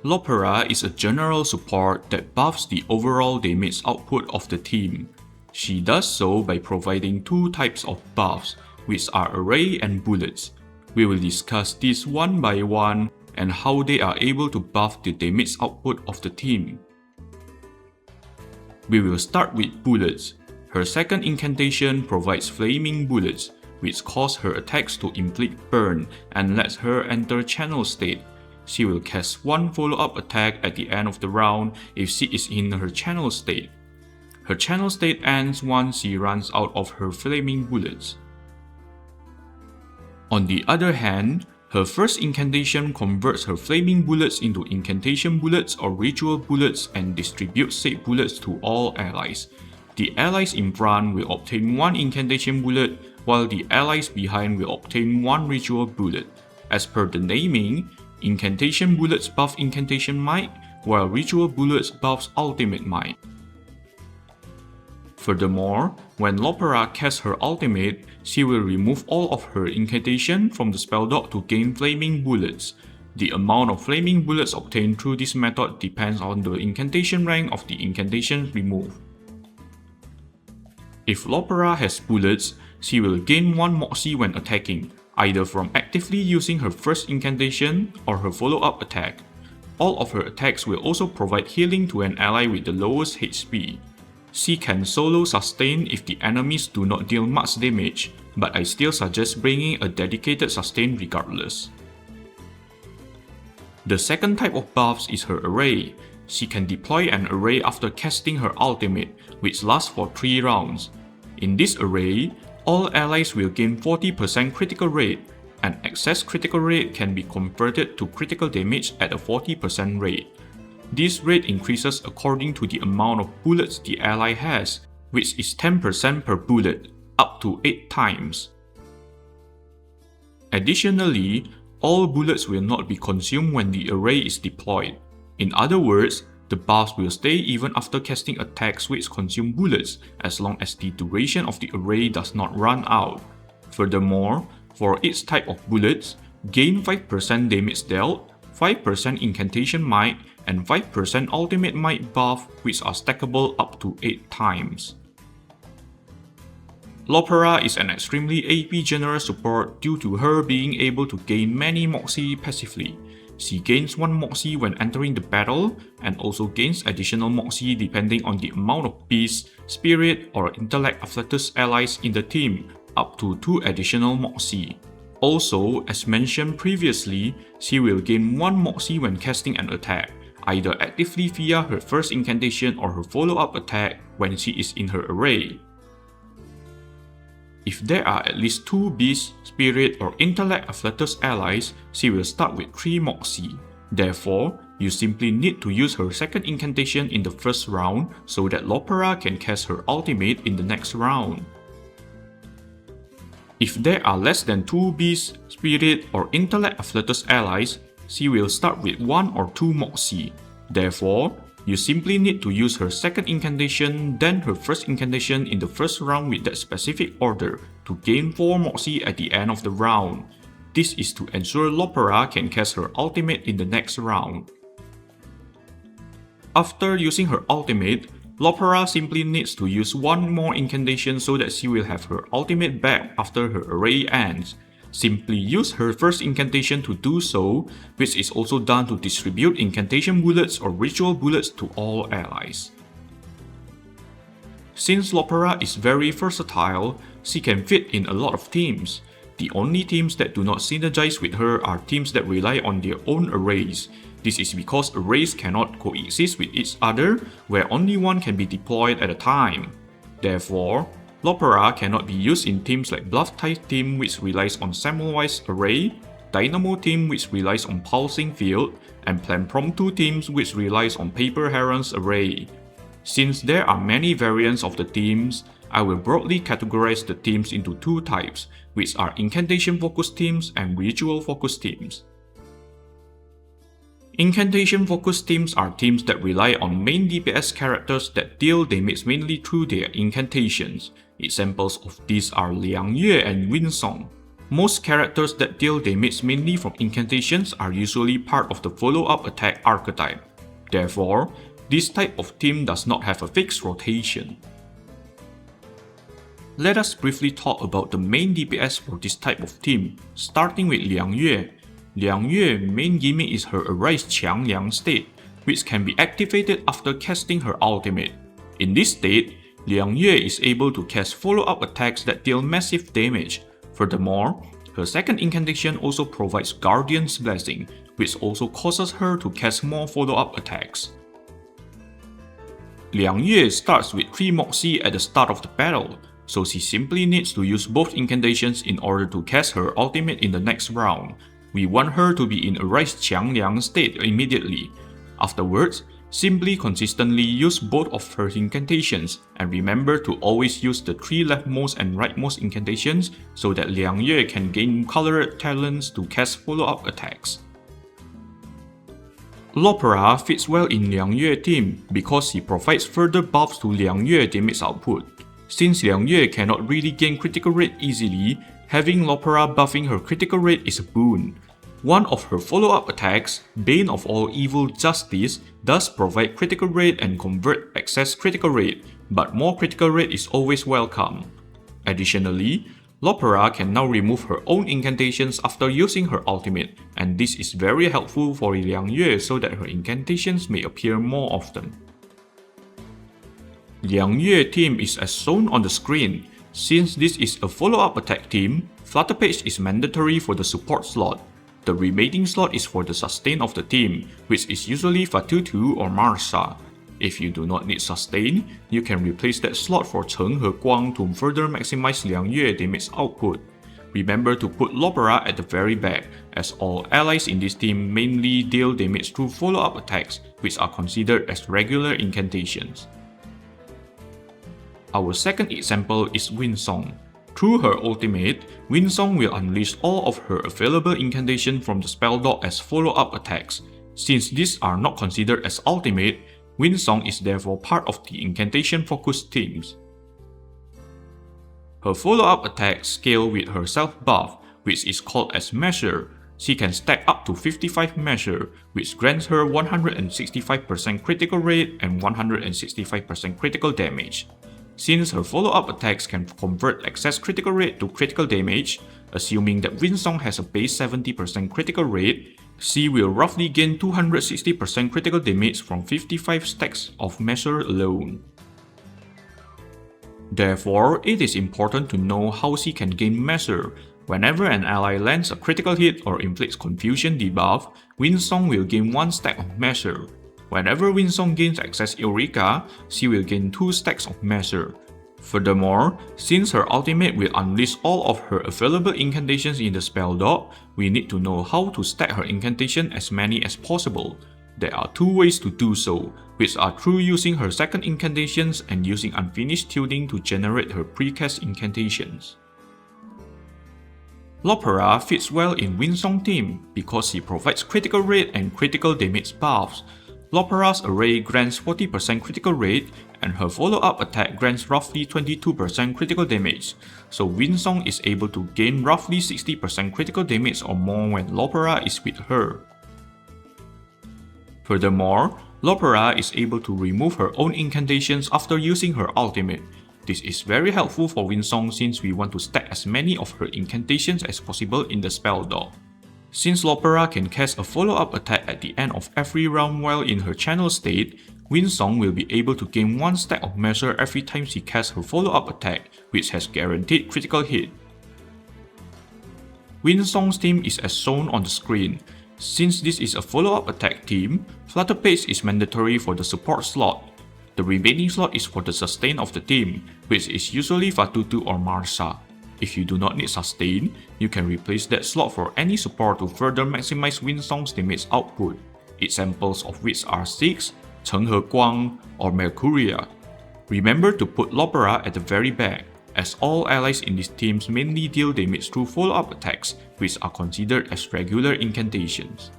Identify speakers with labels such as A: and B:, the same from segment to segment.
A: Lopera is a general support that buffs the overall damage output of the team. She does so by providing two types of buffs, which are Array and Bullets. We will discuss these one by one and how they are able to buff the damage output of the team. We will start with Bullets. Her second incantation provides Flaming Bullets, which cause her attacks to inflict burn and lets her enter channel state. She will cast one follow-up attack at the end of the round if she is in her channel state. Her channel state ends once she runs out of her Flaming Bullets. On the other hand, her first incantation converts her Flaming Bullets into Incantation Bullets or Ritual Bullets and distributes said bullets to all allies. The allies in front will obtain one Incantation Bullet, while the allies behind will obtain one Ritual Bullet. As per the naming, Incantation Bullets buff Incantation Might, while Ritual Bullets buffs Ultimate Might. Furthermore, when Lopera casts her ultimate, she will remove all of her incantation from the spell dock to gain Flaming Bullets. The amount of Flaming Bullets obtained through this method depends on the incantation rank of the incantation removed. If Lopera has bullets, she will gain 1 Moxie when attacking, either from actively using her first incantation or her follow-up attack. All of her attacks will also provide healing to an ally with the lowest HP. She can solo sustain if the enemies do not deal much damage, but I still suggest bringing a dedicated sustain regardless. The second type of buffs is her Array. She can deploy an array after casting her ultimate, which lasts for 3 rounds. In this array, all allies will gain 40% critical rate, and excess critical rate can be converted to critical damage at a 40% rate. This rate increases according to the amount of bullets the ally has, which is 10% per bullet, up to 8 times. Additionally, all bullets will not be consumed when the array is deployed. In other words, the buffs will stay even after casting attacks which consume bullets, as long as the duration of the array does not run out. Furthermore, for each type of bullets, gain 5% damage dealt, 5% incantation might, and 5% ultimate might buff, which are stackable up to 8 times. Lopera is an extremely AP generous support due to her being able to gain many Moxie passively. She gains 1 Moxie when entering the battle, and also gains additional Moxie depending on the amount of Beast, Spirit, or Intellect Afflictus allies in the team, up to 2 additional Moxie. Also, as mentioned previously, she will gain 1 Moxie when casting an attack, either actively via her first incantation or her follow-up attack when she is in her array. If there are at least 2 Beast, Spirit, or Intellect Afflictus allies, she will start with 3 Moxie. Therefore, you simply need to use her second incantation in the first round so that Lopera can cast her ultimate in the next round. If there are less than 2 Beast, Spirit, or Intellect Afflictus allies, she will start with 1 or 2 Moxie. Therefore, you simply need to use her second incantation, then her first incantation in the first round with that specific order to gain 4 Moxie at the end of the round. This is to ensure Lopera can cast her ultimate in the next round. After using her ultimate, Lopera simply needs to use 1 more incantation so that she will have her ultimate back after her array ends. Simply use her first incantation to do so, which is also done to distribute incantation bullets or ritual bullets to all allies. Since Lopera is very versatile, she can fit in a lot of teams. The only teams that do not synergize with her are teams that rely on their own arrays. This is because arrays cannot coexist with each other, where only one can be deployed at a time. Therefore, Lopera cannot be used in teams like Bluff type team which relies on Samwise array, Dynamo team which relies on Pulsing Field, and Planpromptu teams which relies on Paper Heron's array. Since there are many variants of the teams, I will broadly categorize the teams into 2 types, which are Incantation focused teams and Ritual focused teams. Incantation focused teams are teams that rely on main DPS characters that deal damage mainly through their incantations. Examples of these are Liang Yue and Windsong. Most characters that deal damage mainly from incantations are usually part of the follow-up attack archetype. Therefore, this type of team does not have a fixed rotation. Let us briefly talk about the main DPS for this type of team, starting with Liang Yue. Liang Yue's main gimmick is her Arise Qiangliang state, which can be activated after casting her ultimate. In this state, Liang Yue is able to cast follow-up attacks that deal massive damage. Furthermore, her second incantation also provides Guardian's Blessing, which also causes her to cast more follow-up attacks. Liang Yue starts with 3 Moxie at the start of the battle, so she simply needs to use both incantations in order to cast her ultimate in the next round. We want her to be in a Rise Qiangliang state immediately. Afterwards, simply consistently use both of her incantations, and remember to always use the 3 leftmost and rightmost incantations so that Liang Yue can gain colored talents to cast follow-up attacks. Lopera fits well in Liang Yue team because he provides further buffs to Liang Yue damage output. Since Liang Yue cannot really gain critical rate easily, having Lopera buffing her critical rate is a boon. One of her follow-up attacks, Bane of All Evil Justice, does provide critical rate and convert excess critical rate, but more critical rate is always welcome. Additionally, Lopera can now remove her own incantations after using her ultimate, and this is very helpful for Liang Yue so that her incantations may appear more often. Liang Yue team is as shown on the screen. Since this is a follow-up attack team, Flutterpage is mandatory for the support slot. The remaining slot is for the sustain of the team, which is usually Fatutu or Marsha. If you do not need sustain, you can replace that slot for Cheng He Guang to further maximize Liang Yue damage output. Remember to put Lopera at the very back, as all allies in this team mainly deal damage through follow-up attacks, which are considered as regular incantations. Our second example is Windsong. Through her ultimate, Windsong will unleash all of her available incantations from the spell dock as follow-up attacks. Since these are not considered as ultimate, Windsong is therefore part of the incantation-focused teams. Her follow-up attacks scale with her self-buff, which is called as Measure. She can stack up to 55 Measure, which grants her 165% critical rate and 165% critical damage. Since her follow-up attacks can convert excess critical rate to critical damage, assuming that Windsong has a base 70% critical rate, she will roughly gain 260% critical damage from 55 stacks of Measure alone. Therefore, it is important to know how she can gain Measure. Whenever an ally lands a critical hit or inflicts Confusion debuff, Windsong will gain 1 stack of Measure. Whenever Windsong gains access Eureka, she will gain 2 stacks of Measure. Furthermore, since her ultimate will unleash all of her available incantations in the spell dock, we need to know how to stack her incantation as many as possible. There are 2 ways to do so, which are through using her second incantations and using unfinished tuning to generate her precast incantations. Lopera fits well in Windsong team because she provides critical rate and critical damage buffs. Lopera's array grants 40% critical rate, and her follow-up attack grants roughly 22% critical damage, so Windsong is able to gain roughly 60% critical damage or more when Lopera is with her. Furthermore, Lopera is able to remove her own incantations after using her ultimate. This is very helpful for Windsong since we want to stack as many of her incantations as possible in the spell dock. Since Lopera can cast a follow-up attack at the end of every round while in her channel state, Windsong will be able to gain 1 stack of Measure every time she casts her follow-up attack, which has guaranteed critical hit. Windsong's team is as shown on the screen. Since this is a follow-up attack team, Flutterpage is mandatory for the support slot. The remaining slot is for the sustain of the team, which is usually Fatutu or Marsha. If you do not need sustain, you can replace that slot for any support to further maximize Windsong's damage output, examples of which are Psych, Cheng He Guang, or Mercuria. Remember to put Lopera at the very back, as all allies in these teams mainly deal damage through follow-up attacks, which are considered as regular incantations.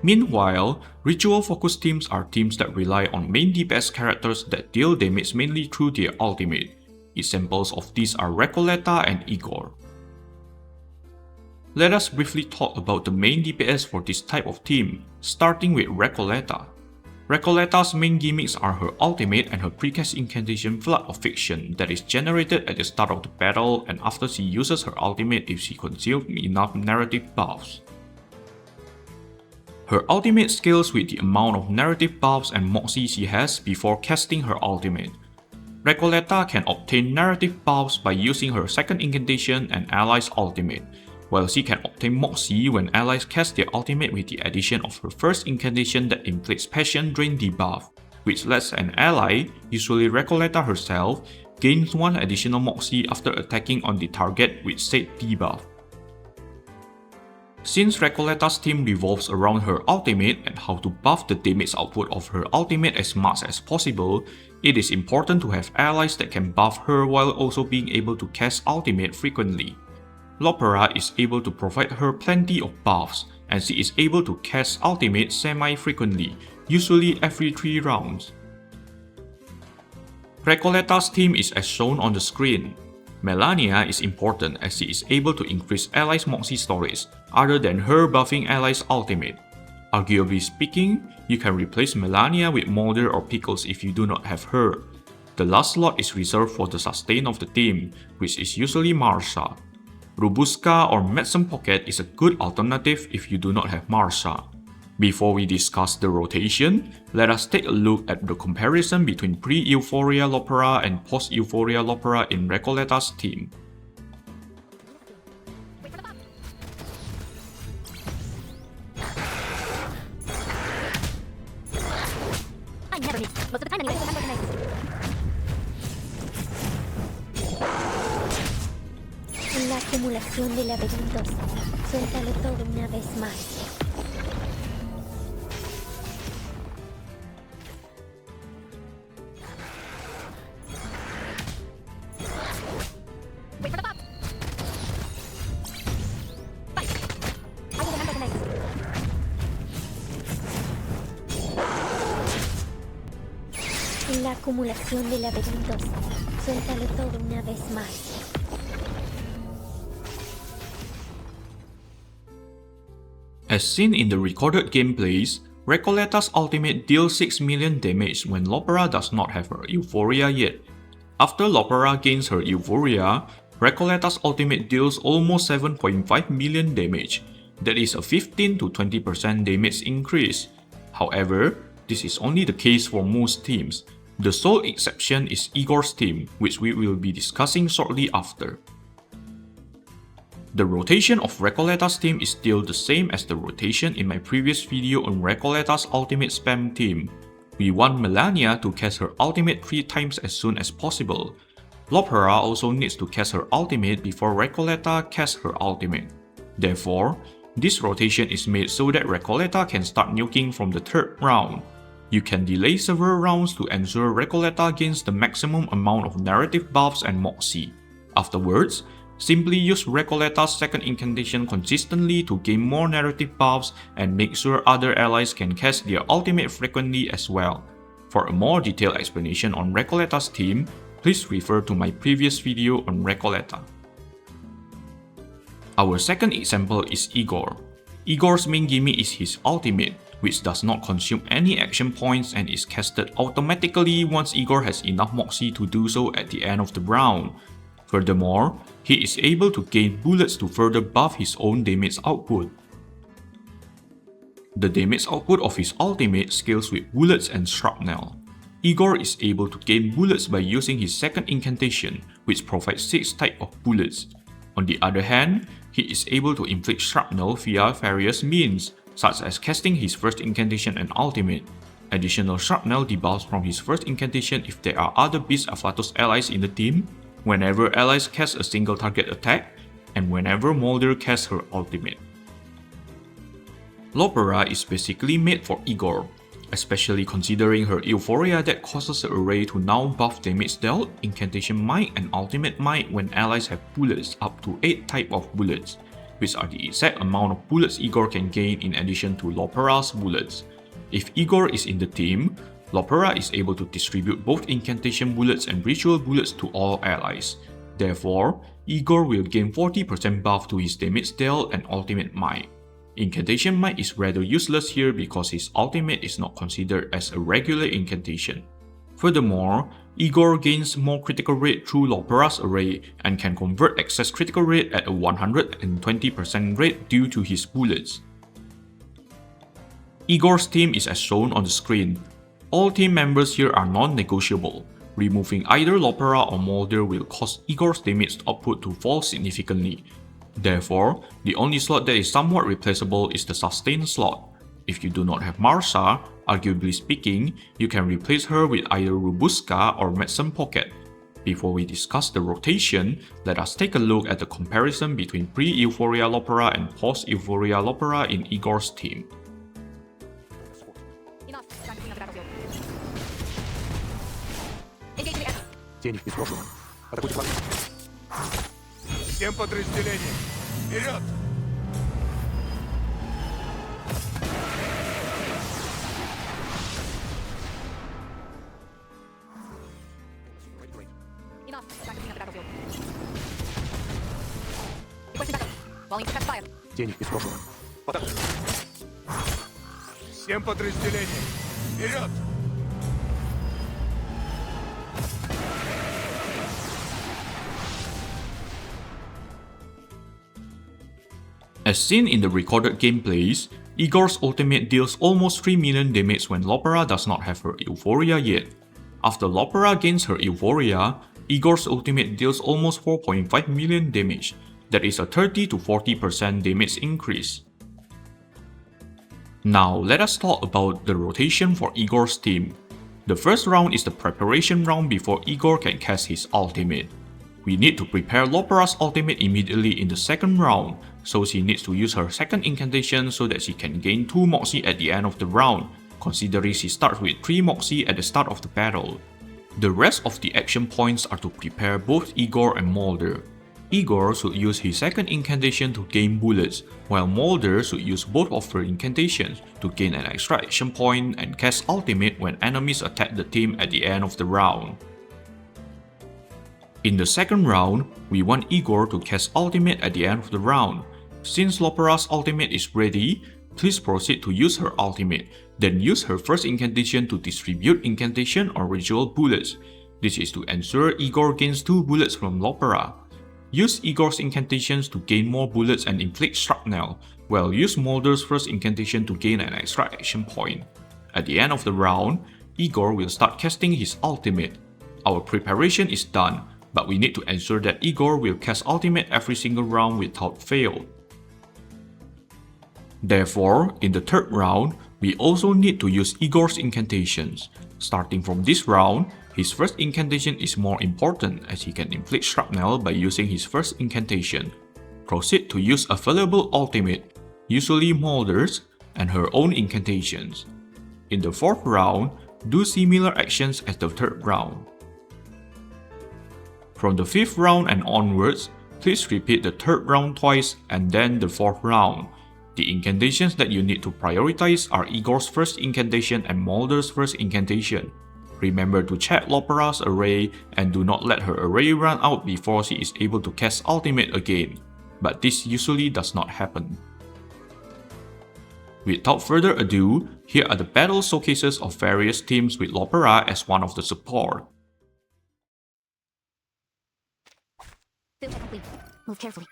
A: Meanwhile, ritual-focused teams are teams that rely on main DPS characters that deal damage mainly through their ultimate. Examples of these are Recoleta and Igor. Let us briefly talk about the main DPS for this type of team, starting with Recoleta. Recoleta's main gimmicks are her ultimate and her precast incantation Flood of Fiction that is generated at the start of the battle and after she uses her ultimate if she consumes enough narrative buffs. Her ultimate scales with the amount of narrative buffs and moxie she has before casting her ultimate. Recoleta can obtain narrative buffs by using her second incantation and allies' ultimate, while she can obtain moxie when allies cast their ultimate with the addition of her first incantation that inflicts Passion Drain debuff, which lets an ally, usually Recoleta herself, gain 1 additional moxie after attacking on the target with said debuff. Since Recoleta's team revolves around her ultimate and how to buff the damage output of her ultimate as much as possible, it is important to have allies that can buff her while also being able to cast ultimate frequently. Lopera is able to provide her plenty of buffs, and she is able to cast ultimate semi-frequently, usually every 3 rounds. Recoleta's team is as shown on the screen. Melania is important as she is able to increase allies' moxie storage, other than her buffing allies' ultimate. Arguably speaking, you can replace Melania with Molder or Pickles if you do not have her. The last slot is reserved for the sustain of the team, which is usually Marsha. Robuska or Medicine Pocket is a good alternative if you do not have Marsha. Before we discuss the rotation, let us take a look at the comparison between pre-Euphoria Lopera and post-Euphoria Lopera in Recoleta's team.
B: La acumulación de laberintos, suéltalo todo una vez más. La acumulación de laberintos, suéltalo todo una vez más.
A: As seen in the recorded gameplays, Recoleta's ultimate deals 6 million damage when Lopera does not have her Euphoria yet. After Lopera gains her Euphoria, Recoleta's ultimate deals almost 7.5 million damage. That is a 15 to 20% damage increase. However, this is only the case for most teams. The sole exception is Igor's team, which we will be discussing shortly after. The rotation of Recoleta's team is still the same as the rotation in my previous video on Recoleta's ultimate spam team. We want Melania to cast her ultimate 3 times as soon as possible. Lopera also needs to cast her ultimate before Recoleta casts her ultimate. Therefore, this rotation is made so that Recoleta can start nuking from the 3rd round. You can delay several rounds to ensure Recoleta gains the maximum amount of narrative buffs and moxie. Afterwards, simply use Recoleta's second incantation consistently to gain more narrative buffs and make sure other allies can cast their ultimate frequently as well. For a more detailed explanation on Recoleta's team, please refer to my previous video on Recoleta. Our second example is Igor. Igor's main gimmick is his ultimate, which does not consume any action points and is casted automatically once Igor has enough moxie to do so at the end of the round. Furthermore, he is able to gain bullets to further buff his own damage output. The damage output of his ultimate scales with bullets and shrapnel. Igor is able to gain bullets by using his second incantation, which provides 6 types of bullets. On the other hand, he is able to inflict shrapnel via various means, such as casting his first incantation and ultimate. Additional shrapnel debuffs from his first incantation if there are other Beast Afflatus allies in the team, whenever allies cast a single target attack, and whenever Molder casts her ultimate. Lopera is basically made for Igor, especially considering her Euphoria that causes the array to now buff damage dealt, incantation might, and ultimate might when allies have bullets up to 8 types of bullets, which are the exact amount of bullets Igor can gain in addition to Lopera's bullets. If Igor is in the team, Lopera is able to distribute both incantation bullets and ritual bullets to all allies. Therefore, Igor will gain 40% buff to his damage dealt and ultimate might. Incantation might is rather useless here because his ultimate is not considered as a regular incantation. Furthermore, Igor gains more critical rate through Lopera's array and can convert excess critical rate at a 120% rate due to his bullets. Igor's team is as shown on the screen. All team members here are non-negotiable. Removing either Lopera or Molder will cause Igor's damage output to fall significantly. Therefore, the only slot that is somewhat replaceable is the sustain slot. If you do not have Marsha, arguably speaking, you can replace her with either Robuska or Medicine Pocket. Before we discuss the rotation, let us take a look at the comparison between pre-Euphoria Lopera and post-Euphoria Lopera in Igor's team.
C: Тень из прошлого. Атакуйте флаг.
D: Всем подразделениям! Вперед!
C: Тень из прошлого. Атака.
D: Всем подразделениям! Вперед!
A: As seen in the recorded gameplays, Igor's ultimate deals almost 3 million damage when Lopera does not have her Euphoria yet. After Lopera gains her Euphoria, Igor's ultimate deals almost 4.5 million damage. That is a 30 to 40% damage increase. Now let us talk about the rotation for Igor's team. The first round is the preparation round before Igor can cast his ultimate. We need to prepare Lopera's ultimate immediately in the second round, so she needs to use her second incantation so that she can gain 2 Moxie at the end of the round, considering she starts with 3 Moxie at the start of the battle. The rest of the action points are to prepare both Igor and Molder. Igor should use his second incantation to gain bullets, while Molder should use both of her incantations to gain an extra action point and cast ultimate when enemies attack the team at the end of the round. In the second round, we want Igor to cast ultimate at the end of the round. Since Lopera's ultimate is ready, please proceed to use her ultimate, then use her first incantation to distribute incantation or ritual bullets. This is to ensure Igor gains 2 bullets from Lopera. Use Igor's incantations to gain more bullets and inflict shrapnel, while use Molder's first incantation to gain an extra action point. At the end of the round, Igor will start casting his ultimate. Our preparation is done, but we need to ensure that Igor will cast ultimate every single round without fail. Therefore, in the third round, we also need to use Igor's incantations. Starting from this round, his first incantation is more important as he can inflict shrapnel by using his first incantation. Proceed to use available ultimate, usually Molder's, and her own incantations. In the fourth round, do similar actions as the third round. From the fifth round and onwards, please repeat the third round twice and then the fourth round. The incantations that you need to prioritize are Igor's first incantation and Molder's first incantation. Remember to check Lopera's array and do not let her array run out before she is able to cast ultimate again, but this usually does not happen. Without further ado, here are the battle showcases of various teams with Lopera as one of the support.
B: Move carefully.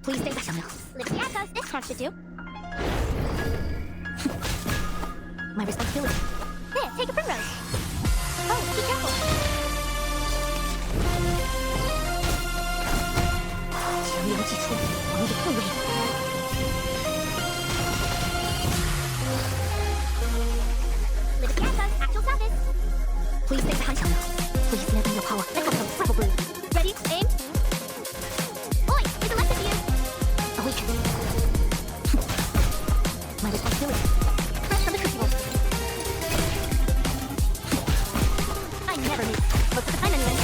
B: Please stay back, Samuel. Lixiakas, this crunch to do. My responsibility. There, take a primrose. Oh, be careful. Lixiakas, actual service. Please stay behind, Samuel. Please let me your power. Let go of the purple blue. Ready? Aim. Oi, there's a lesson for you. A week. My responsibility. Fresh from the crucible. I never knew. Most of the time anyway.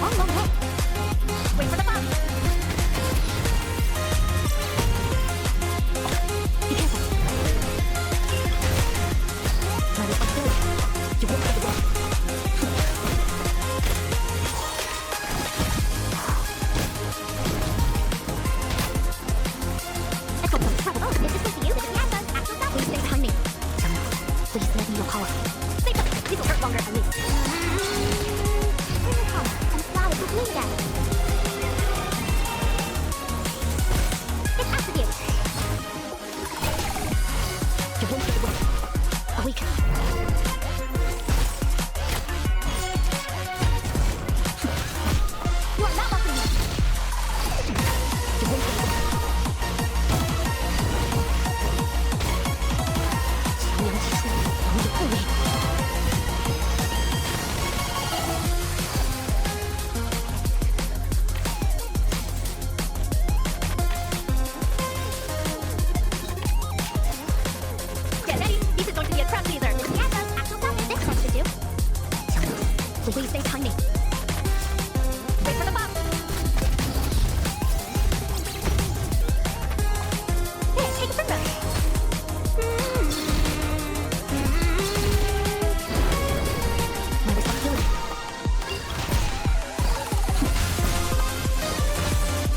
B: long, long way. Wait for the bomb. Be careful. My responsibility. You won't get it wrong. Is this supposed to you? Actual stuff? Please stay behind me. Please let me your power. Stay put. These will hurt longer at least. And Scarlet will bleed again. It's after you. You won't get away. Awaken. You are not welcome yet. You won't get away. Get ready. This is going to be a crowd pleaser. Yes, actual stuff. This one should do. Please stay behind me. Wait for the bomb. Hey, take a primrose. My responsibility.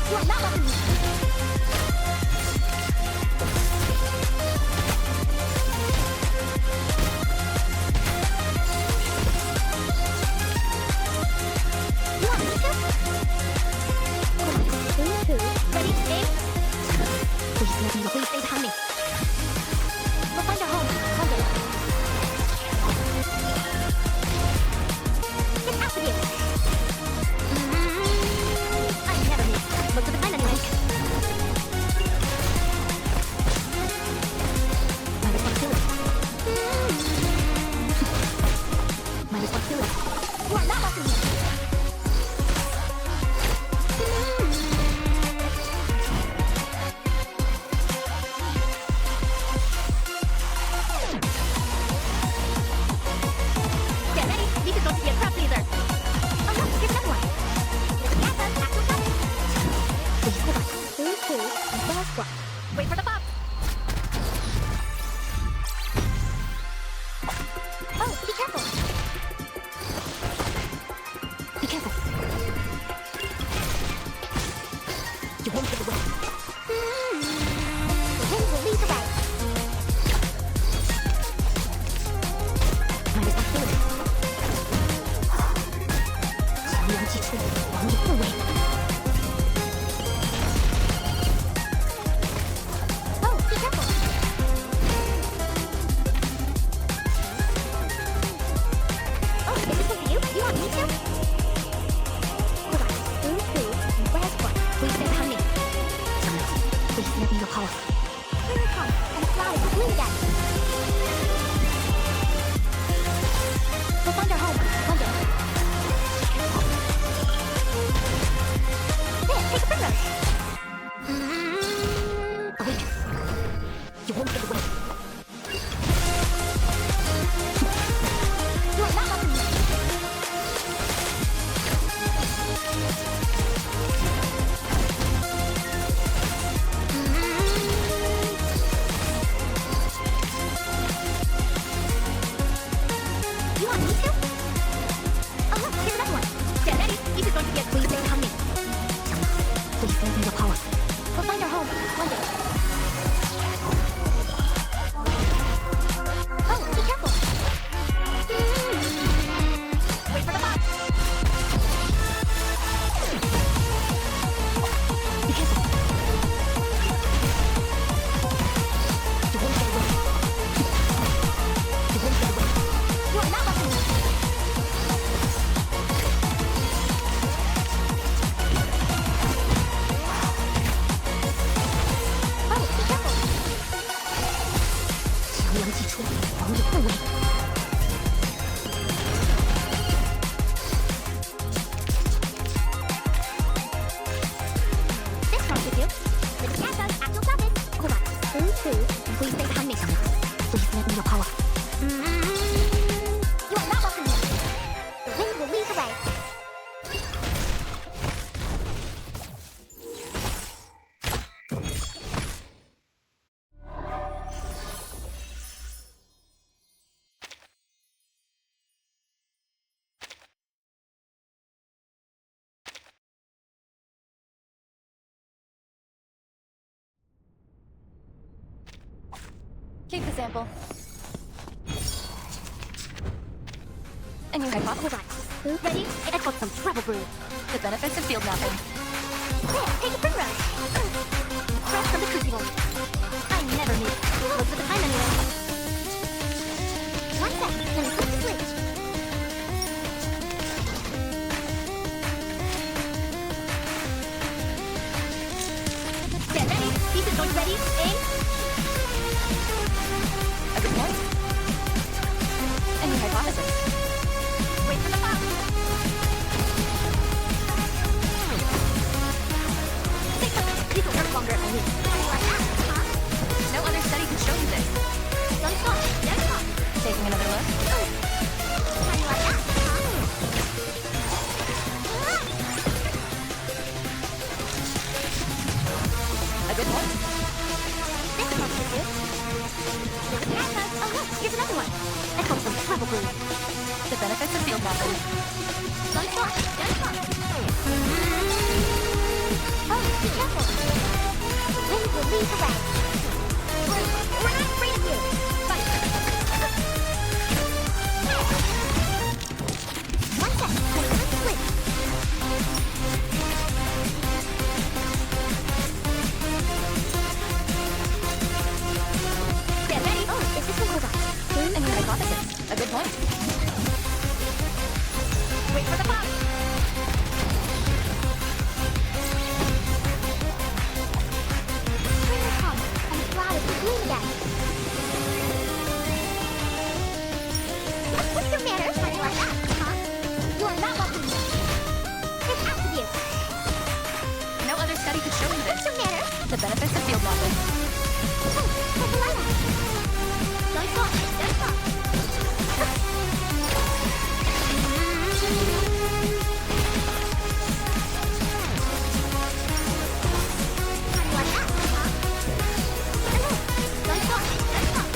B: You are not welcome. You want me to? Ready, aim. Please let me know. Please stay behind me. We'll find our home one day. It's after you. I never miss. Look to the plan anyway. My responsibility. My responsibility. You are not welcome here. Get ready. This is going to be a crowd pleaser. Oh no, here's another one. Yes, actual stuff. Please hold on. 3, 2, and last one. Wait for the bomb. Oh, be careful. Be careful. You won't get away. The wind will lead the way. My responsibility. 强阳击出，王者护卫。Oh, be careful. Oh, is this one for you? You want me to? Hold on. 3, 2, and last one. Please stay behind me. Please let me your power. Here it comes, and Scarlet will bleed again. We'll find our home one day. There, take a primrose. Awaken. You won't get away. You are not welcome here. You want me to? Oh look, here's another one. Get ready. This is going to be a please stay behind me. Please let me your power. We'll find our home one day. Oh, be careful. Wait for the bomb. Be careful. You won't get away. You won't get away. You are not welcome here. Oh, be careful. 强阳击出，王者护卫。This one should do. With the actual service. Hold on. 3, 2, and please stay behind me. Please let me your power. You are not welcome here. The wind will lead the way.
E: Keep the sample. And you hypothesis.
B: Right. Ready? I got some trouble brew.
E: The benefits of field mapping.
B: There, take a primrose. Press from the crucible. I never meet. Most of the time anyway. 1 sec, let me flip the switch. Get ready. Pieces going ready. Aim.
E: A good point. And your hypothesis.
B: Wait for the pop. These will work longer if I need. Like that, huh?
E: No other study could show you this.
B: Don't stop. Don't stop.
E: Taking another look.
B: How do you like that, huh?
E: A good point.
B: This helps you do. Oh look, here's another one. I call some trouble brew.
E: The benefits of field mapping.
B: Don't stop. Don't stop. Oh, be careful. The wind will lead the way. We're not afraid of you. Fight. 1 sec. Let me flip the switch. Get ready. Oh, is this one over?
E: And your hypothesis. A good point.
B: Wait for the pop. Bring the pop. I'm glad it's green again. What's your manners? How do you like that, huh? You are not welcome here. This has to be you.
E: No other study could show you
B: What's
E: this.
B: your manners?
E: The benefits of field mapping.
B: Oh, that's a light. Don't stop. Don't stop. How do you like that, huh? Don't stop. Don't stop.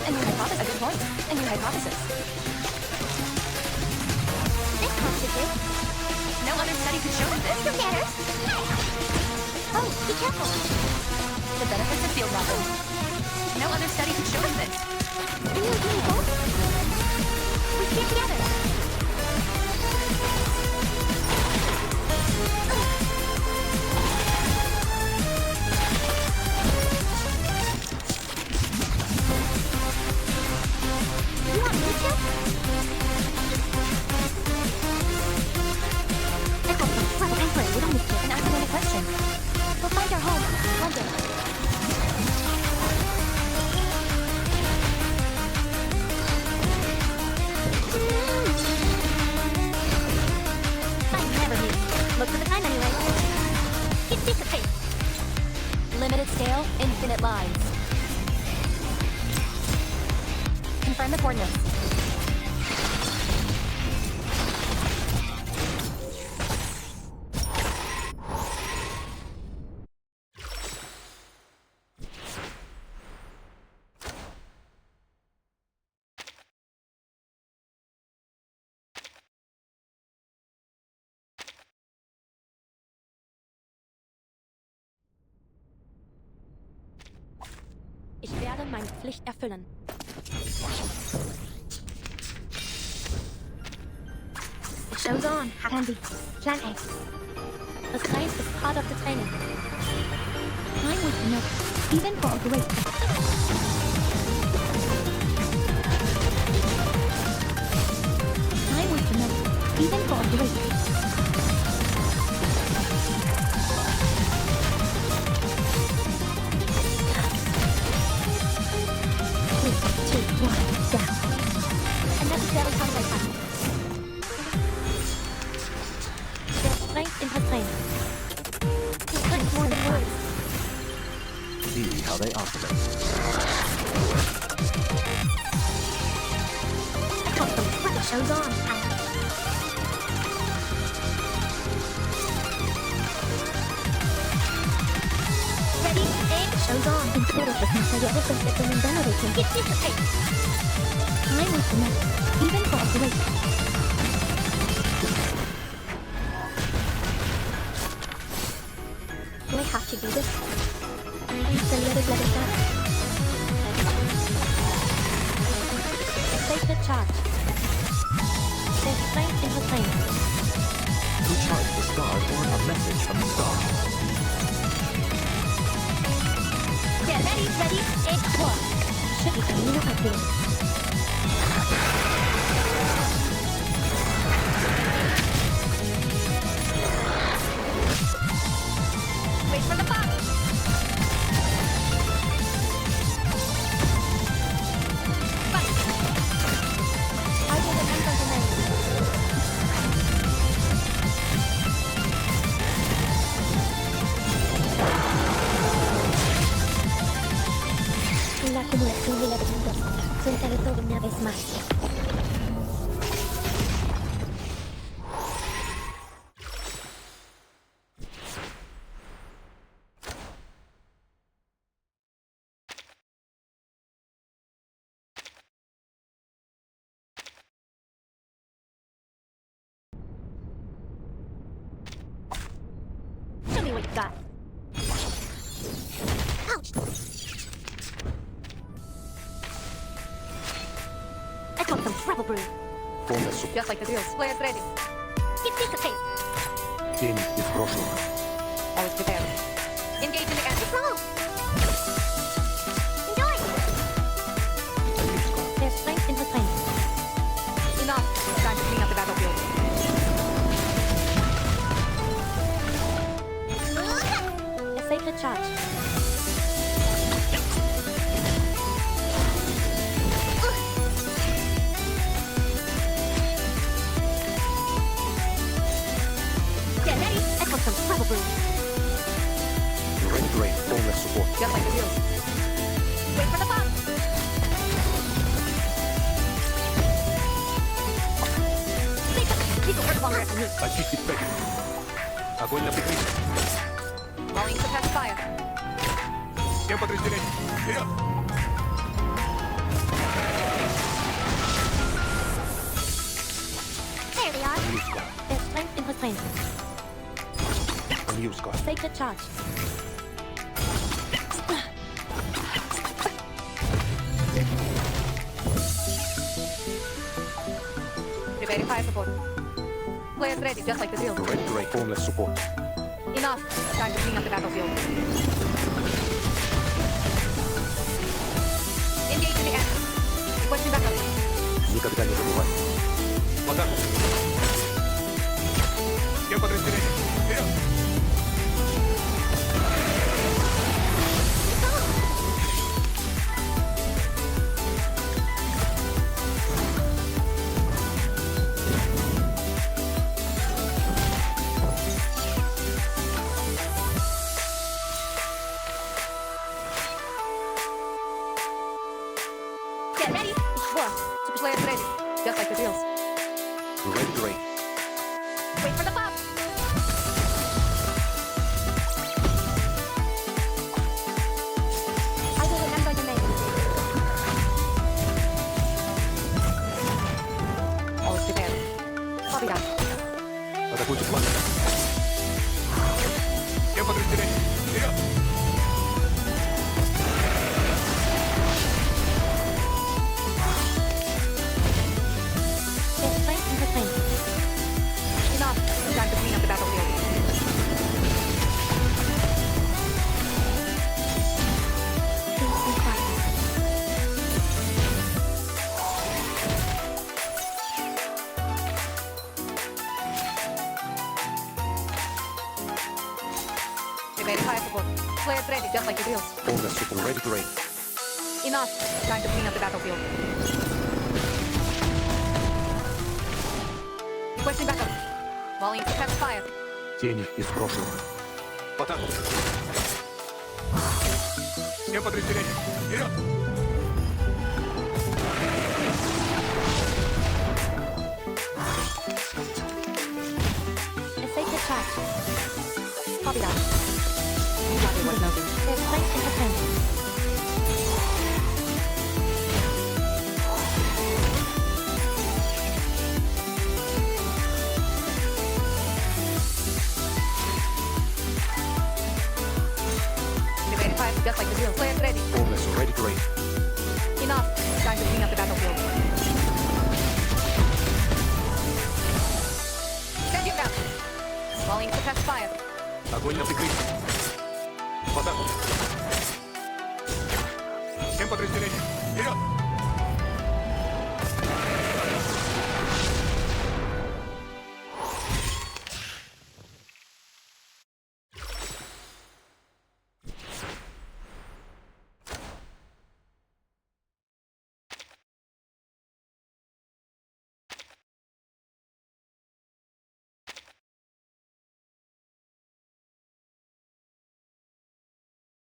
E: And your hypothesis. A good point. And your hypothesis.
B: This constitutes.
E: No other study could show you this.
B: Your manners. Oh, be careful.
E: The benefits of field mapping. No other study could show you this.
B: Are you doing both? We stand together. You want me to? I got some trouble anchoring with only
E: An academic question.
B: We'll find our home, London. I never meet. Most of the time anyway. It dissipates.
E: Limited scale, infinite lines. Confirm the coordinates.
B: Ich werde meine Pflicht erfüllen. The show's on. Handy. Plan A. The science is part of the training. Time was enough, even for a great. Time was enough, even for a great. Strength in her strength. Strength more than words.
C: See how they operate.
B: I got them. What the show's on? Ready? Aim. Show's on. Instead of looking for your weapons that can invalidate him, it dissipates. Time was enough, even for a great. should do this. Then let us let it go. Sacred charge. There's strength in her flame.
C: To charge the Scarlet or a message from the star.
B: Get ready, et quoi? Should be clean up, I feel.
E: Wait for the pop.
B: I will remember the name. La acumulación de laberintos suelta de todo una vez más. Show me what you got. Ouch! I got some trouble brew.
C: Полная суп.
E: Just like the deals. Players ready.
B: Get this face.
C: Тень из прошлого.
E: Always prepared. Engage in the end.
B: Roll! Enjoy! There's strength in her flame.
E: Enough. Time to clean up the battlefield.
B: A sacred charge. Get ready! I got some trouble brew.
C: Red Drain. Полная support.
E: Just like the deals. Wait for the pop.
B: This will work longer if I need.
C: Очистить пэкет. Огонь на прикрытие.
E: Rolling to test fire.
D: Всем подразделениям! Вперед!
B: There we are.
C: New Scar.
B: There's strength in her flame.
C: New Scar.
B: Sacred charge.
E: Prepare fire support. Players ready. Just like the deals.
C: Red Drain. Полная support.
E: Enough. Time to clean up the battlefield. Engage in the end. Requesting backup.
C: Никогда не забывай.
D: В атаку! Всем подразделениям! Вперед!
B: Get ready. It's war.
E: Players ready. Just like the deals.
C: Red Drain.
E: Wait for the pop.
B: I will remember your name.
E: Always prepared. Copy that.
C: Атакуйте фланг.
D: Всем подразделениям! Вперед!
B: There's strength in her flame.
E: Enough. Time to clean up the battlefield.
B: Peace and quiet.
E: Prepare fire support. Players ready. Just like the deals.
C: Полная support. Red Drain.
E: Enough. Time to clean up the battlefield. Requesting backup. Rolling to test fire.
C: Тени из прошлого.
D: В атаку! Всем подразделениям! Вперед!
B: A sacred charge.
E: Copy that. Copy what noted.
B: There's strength in her flame.
D: Victory.
E: Enough. Time to clean up the battlefield. Send you down. Falling to suppress fire.
D: Огонь на прикрытие. В атаку. Всем подразделениям.